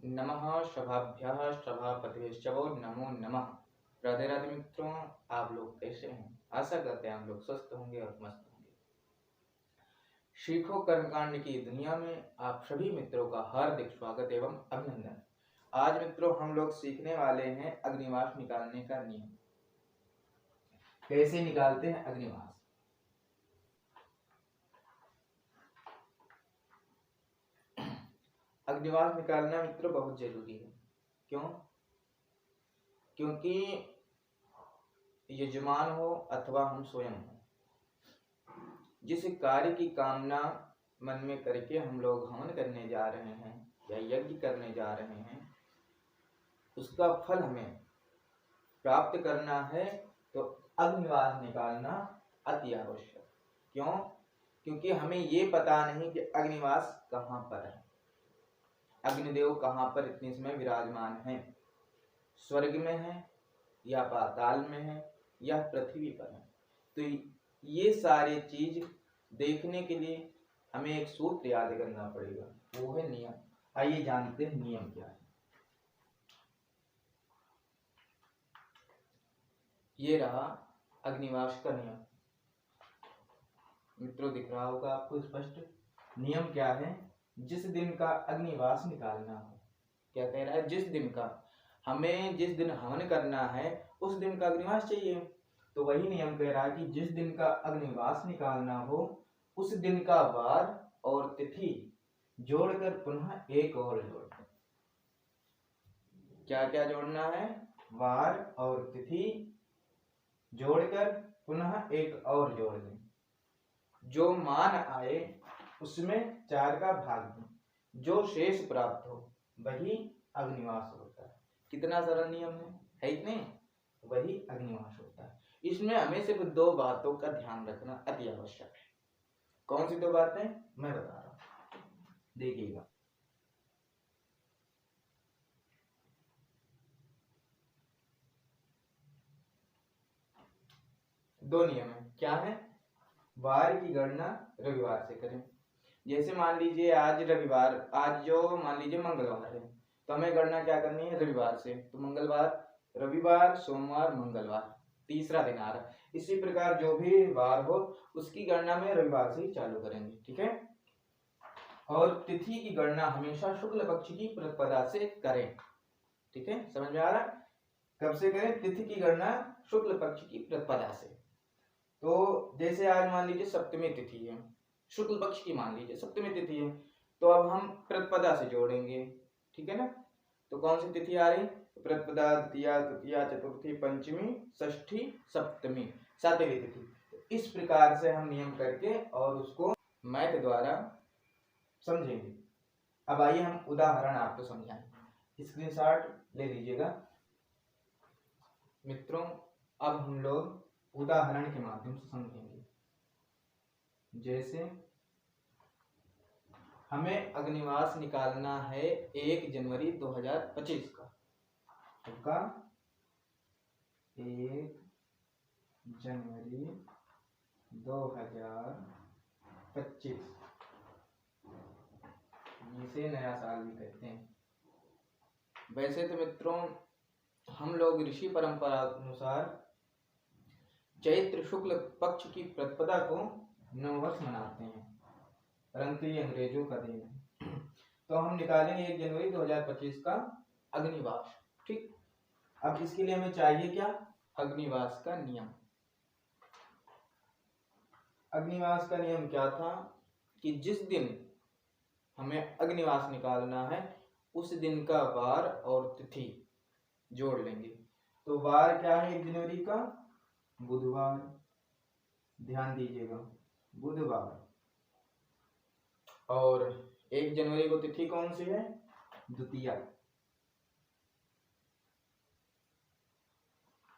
नमः शभाभ्यः शभापतिभ्यश्च वो नमो नमः। राधे राधे मित्रों, आप लोग कैसे हैं? आशा करते हैं आप लोग स्वस्थ होंगे और मस्त होंगे। सीखो कर्मकांड की दुनिया में आप सभी मित्रों का हार्दिक स्वागत एवं अभिनंदन। आज मित्रों हम लोग सीखने वाले हैं अग्निवास निकालने का नियम। कैसे निकालते हैं अग्निवास? अग्निवास निकालना मित्रों बहुत जरूरी है। क्यों? क्योंकि यजमान हो अथवा हम स्वयं हो, जिस कार्य की कामना मन में करके हम लोग हवन करने जा रहे हैं या यज्ञ करने जा रहे हैं, उसका फल हमें प्राप्त करना है तो अग्निवास निकालना अति आवश्यक। क्यों? क्योंकि हमें ये पता नहीं कि अग्निवास कहाँ पर है, अग्निदेव कहाँ पर इतने समय विराजमान है, स्वर्ग में है या पाताल में है या पृथ्वी पर है। तो ये सारे चीज देखने के लिए हमें एक सूत्र याद करना पड़ेगा, वो है नियम। आइए जानते हैं नियम क्या है। ये रहा अग्निवास का नियम। मित्रों दिख रहा होगा आपको स्पष्ट। नियम क्या है? जिस दिन का अग्निवास निकालना हो, क्या कह रहा है? जिस दिन का, हमें जिस दिन हवन करना है उस दिन का अग्निवास चाहिए। तो वही नियम कह रहा है कि जिस दिन का अग्निवास निकालना हो उस दिन का वार और तिथि जोड़कर पुनः एक और जोड़ दें। क्या क्या जोड़ना है? वार और तिथि जोड़कर पुनः एक और जोड़ दें। जो मान आए उसमें 4 का भाग दें, जो शेष प्राप्त हो वही अग्निवास होता है। कितना सरल नियम है कि नहीं? वही अग्निवास होता है। इसमें हमें सिर्फ 2 बातों का ध्यान रखना अति आवश्यक है। कौन सी 2 बातें? मैं बता रहा हूं, देखिएगा। दो नियम है। क्या है? वार की गणना रविवार से करें। जैसे मान लीजिए आज रविवार, आज जो मान लीजिए मंगलवार है, तो हमें गणना क्या करनी है? रविवार से। तो मंगलवार, रविवार, सोमवार, मंगलवार, तीसरा दिन आ रहा है। इसी प्रकार जो भी वार हो उसकी गणना में रविवार से ही चालू करेंगे, ठीक है। और तिथि की गणना हमेशा शुक्ल पक्ष की प्रतिपदा से करें, ठीक है। समझ में आ रहा? कब से करें? तिथि की गणना शुक्ल पक्ष की प्रतिपदा से। तो जैसे आज मान लीजिए सप्तमी तिथि है, शुक्ल पक्ष की मान लीजिए सप्तमी तिथि है, तो अब हम प्रतिपदा से जोड़ेंगे, ठीक है ना। तो कौन सी तिथि आ रही? प्रतिपदा, द्वितीया, तृतीया, चतुर्थी, पंचमी, षष्ठी, सप्तमी, 7वीं तिथि। तो इस प्रकार से हम नियम करके और उसको मैथ द्वारा समझेंगे। अब आइए हम उदाहरण आपको समझाएं। स्क्रीनशॉट ले लीजिएगा मित्रों। अब हम लोग उदाहरण के माध्यम से समझेंगे। जैसे हमें अग्निवास निकालना है 1 जनवरी 2025 का। 1 जनवरी 2025, जिसे नया साल भी कहते हैं। वैसे तो मित्रों हम लोग ऋषि परंपरा अनुसार चैत्र शुक्ल पक्ष की प्रतिपदा को नववर्ष मनाते हैं, परंतु ये अंग्रेजों का दिन है। तो हम निकालेंगे 1 जनवरी 2025 का अग्निवास, ठीक। अब इसके लिए हमें चाहिए क्या? अग्निवास का नियम। अग्निवास का नियम क्या था कि जिस दिन हमें अग्निवास निकालना है उस दिन का वार और तिथि जोड़ लेंगे। तो वार क्या है 1 जनवरी का? बुधवार, ध्यान दीजिएगा, बुधवार। और 1 जनवरी को तिथि कौन सी है? द्वितीया।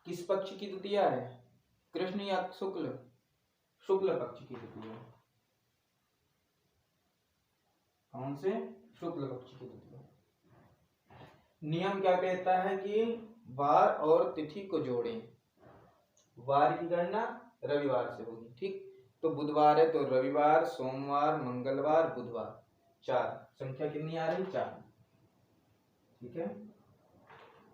किस पक्ष की द्वितीया है? कृष्ण या शुक्ल? शुक्ल पक्ष की द्वितीया। कौन से? शुक्ल पक्ष की द्वितीया। नियम क्या कहता है कि वार और तिथि को जोड़ें। वार की गणना रविवार से होगी, ठीक। तो बुधवार है तो रविवार, सोमवार, मंगलवार, बुधवार, 4। संख्या कितनी आ रही? 4। ठीक है।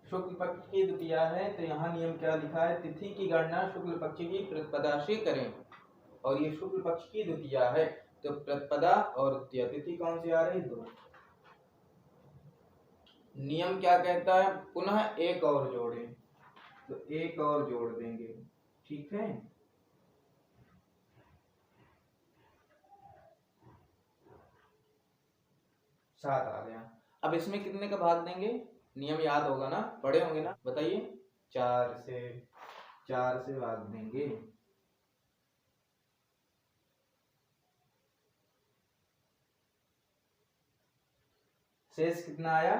शुक्ल पक्ष की द्वितीया है तो यहाँ नियम क्या लिखा है, तिथि की गणना शुक्ल पक्ष की प्रतिपदा से करें। और ये शुक्ल पक्ष की द्वितीया है तो प्रतिपदा और द्वितीया तिथि कौन सी आ रही, 2। नियम क्या कहता है, पुनः एक और जोड़ें, तो एक और जोड़ देंगे। ठीक है, सात आ गया। अब इसमें कितने का भाग देंगे, नियम याद होगा ना, पढ़े होंगे ना, बताइए। 4 से भाग देंगे। शेष कितना आया,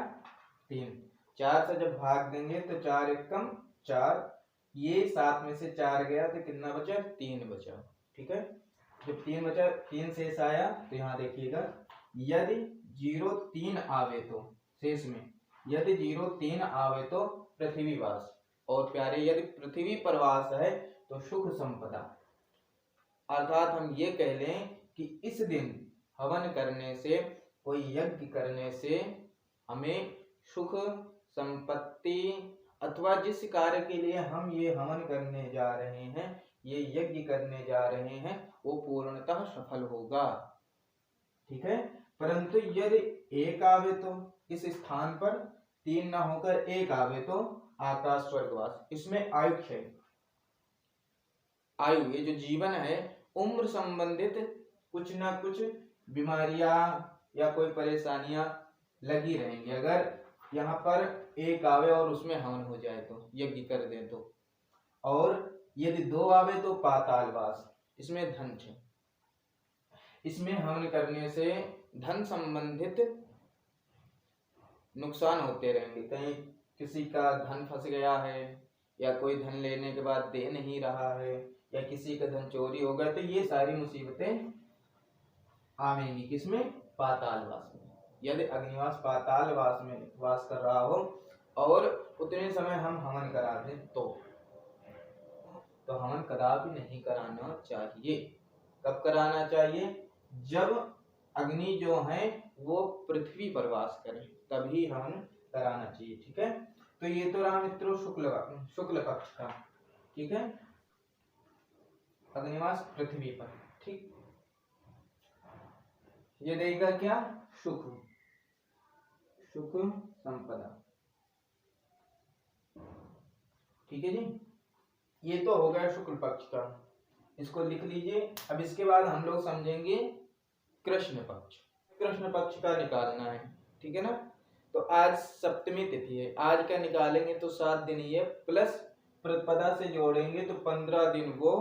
3। 4 से जब भाग देंगे तो 4 एकम 4, ये 7 में से 4 गया तो कितना बचा, 3 बचा। ठीक है, जब 3 बचा, 3 शेष आया तो यहाँ देखिएगा, यदि 0 3 आवे तो शेष में, यदि 0 3 आवे तो पृथ्वी वास, और प्यारे यदि पृथ्वी पर वास है तो सुख संपदा। अर्थात हम ये कह लें कि इस दिन हवन करने से, कोई यज्ञ करने से हमें सुख संपत्ति, अथवा जिस कार्य के लिए हम ये हवन करने जा रहे हैं, ये यज्ञ करने जा रहे हैं, वो पूर्णतः सफल होगा। ठीक है, परंतु यदि 1 आवे तो इस स्थान पर 3 ना होकर 1 आवे तो आकाश स्वर्गवास। इसमें आयु है, आयु ये जो जीवन है, उम्र संबंधित कुछ ना कुछ बीमारियां या कोई परेशानियां लगी रहेंगी। अगर यहाँ पर 1 आवे और उसमें हवन हो जाए तो, यज्ञ कर दें तो, और यदि 2 आवे तो पातालवास, इसमें धन है। इसमें हवन करने से धन संबंधित नुकसान होते रहेंगे, कहीं किसी का धन फंस गया है, या कोई धन लेने के बाद दे नहीं रहा है, या किसी का धन चोरी हो गया, तो ये सारी मुसीबतें आवेंगी किसमें, पातालवास में। यदि अग्निवास पातालवास में वास कर रहा हो और उतने समय हम हवन करा दें तो हवन कदापि नहीं कराना चाहिए। कब कराना चाहिए, जब अग्नि जो है वो पृथ्वी पर वास करे, तभी हवन कराना चाहिए। ठीक है, तो ये तो रहा मित्रों शुक्ल पक्ष का। ठीक है, अग्निवास पृथ्वी पर। ठीक, ये देगा क्या, सुख संपदा। ठीक है जी, ये तो हो गया शुक्ल पक्ष का, इसको लिख लीजिए। अब इसके बाद हम लोग समझेंगे कृष्ण पक्ष। कृष्ण पक्ष का निकालना है, ठीक है ना। तो आज सप्तमी तिथि है, आज का निकालेंगे तो 7 दिन ये, प्लस प्रतिपदा से जोड़ेंगे तो 15 दिन वो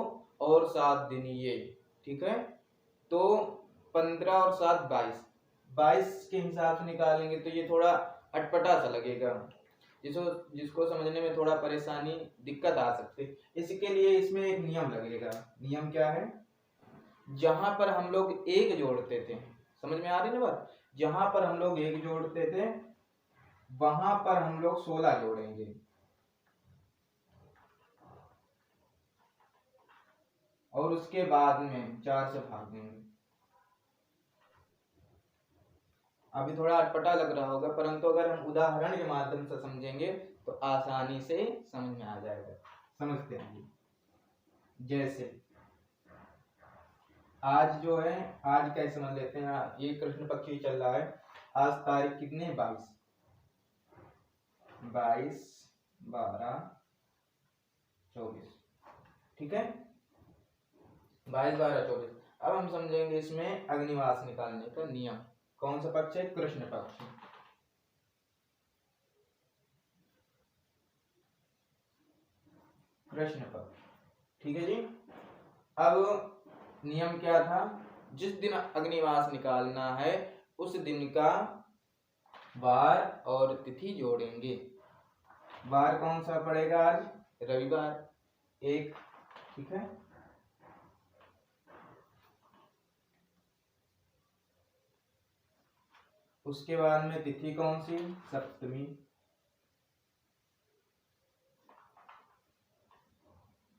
और 7 दिन ये। ठीक है, तो 15 और 7 22 के हिसाब से निकालेंगे तो ये थोड़ा अटपटा सा लगेगा, जिसको समझने में थोड़ा परेशानी दिक्कत आ सकती है। इसके लिए इसमें एक नियम लगेगा। नियम क्या है, जहां पर हम लोग 1 जोड़ते थे, समझ में आ रही ना बात, जहां पर हम लोग 1 जोड़ते थे वहां पर हम लोग 16 जोड़ेंगे, और उसके बाद में 4 से भाग देंगे। अभी थोड़ा अटपटा लग रहा होगा, परंतु अगर हम उदाहरण के माध्यम से समझेंगे तो आसानी से समझ में आ जाएगा। समझते हैं, जैसे आज जो है, आज कैसे समझ लेते हैं, ये कृष्ण पक्ष ही चल रहा है। आज तारीख कितनी है, 22 12 24। ठीक है, 22 12 24। अब हम समझेंगे इसमें अग्निवास निकालने का नियम। कौन सा पक्ष है, कृष्ण पक्ष। कृष्ण पक्ष, ठीक है जी। अब नियम क्या था, जिस दिन अग्निवास निकालना है उस दिन का वार और तिथि जोड़ेंगे। वार कौन सा पड़ेगा, आज रविवार 1। ठीक है, उसके बाद में तिथि कौन सी, सप्तमी।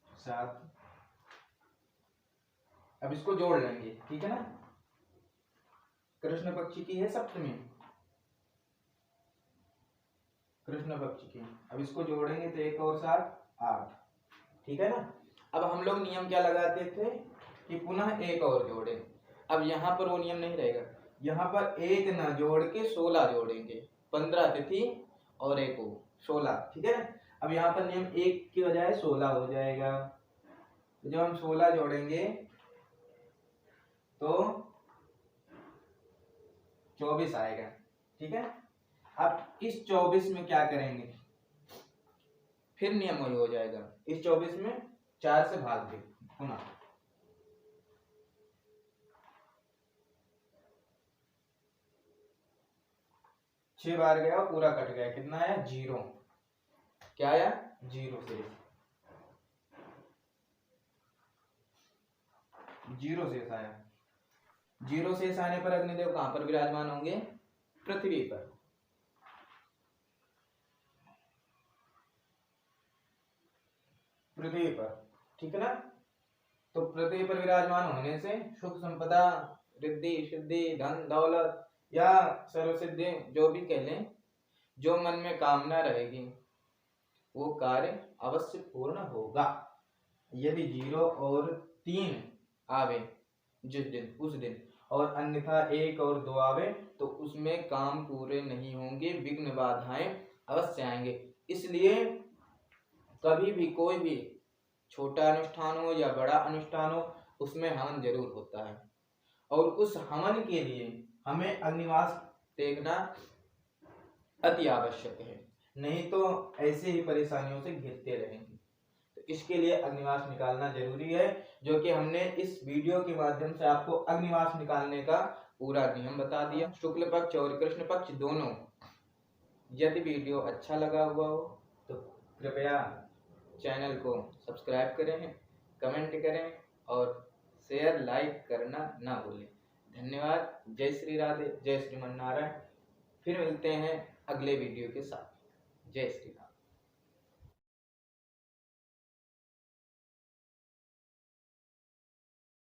सात, अब इसको जोड़ लेंगे, ठीक है ना। कृष्ण पक्ष की है सप्तमी, कृष्ण पक्ष की। अब इसको जोड़ेंगे तो 1 और 7 8, ठीक है ना। अब हम लोग नियम क्या लगाते थे कि पुनः 1 और जोड़ें। अब यहाँ पर वो नियम नहीं रहेगा, यहाँ पर 1 ना जोड़ के 16 जोड़ेंगे, 15 तिथि और 1 को 16, ठीक है ना। अब यहाँ पर नियम 1 की बजाय 16 हो जाएगा। तो जब हम 16 जोड़ेंगे तो 24 आएगा, ठीक है। अब इस 24 में क्या करेंगे, फिर नियम वही हो जाएगा, इस 24 में 4 से भाग दे पुनः, छह बार गया पूरा कट गया, कितना आया 0, क्या आया 0 शेष, 0 शेष आया। 0 शेष आने पर अग्निदेव कहां पर विराजमान होंगे, पृथ्वी पर। पृथ्वी पर, ठीक है ना। तो पृथ्वी पर विराजमान होने से सुख संपदा, रिद्धि सिद्धि, धन दौलत या सर्व सिद्धि जो भी कह लें, जो मन में कामना रहेगी वो कार्य अवश्य पूर्ण होगा। यदि 0 और 3 आवे जिस दिन उस दिन, और अन्यथा 1 और 2 आवे तो उसमें काम पूरे नहीं होंगे, विघ्न बाधाएं अवश्य आएंगे। इसलिए कभी भी कोई भी छोटा अनुष्ठान हो या बड़ा अनुष्ठान हो, उसमें हवन जरूर होता है, और उस हवन के लिए हमें अग्निवास देखना अति आवश्यक है, नहीं तो ऐसे ही परेशानियों से घिरते रहेंगे। तो इसके लिए अग्निवास निकालना जरूरी है, जो कि हमने इस वीडियो के माध्यम से आपको अग्निवास निकालने का पूरा नियम बता दिया, शुक्ल पक्ष और कृष्ण पक्ष दोनों। यदि वीडियो अच्छा लगा हुआ हो तो कृपया चैनल को सब्सक्राइब करें, कमेंट करें और शेयर लाइक करना ना भूलें। धन्यवाद। जय श्री राधे, जय श्रीमन नारायण। फिर मिलते हैं अगले वीडियो के साथ। जय श्री राम।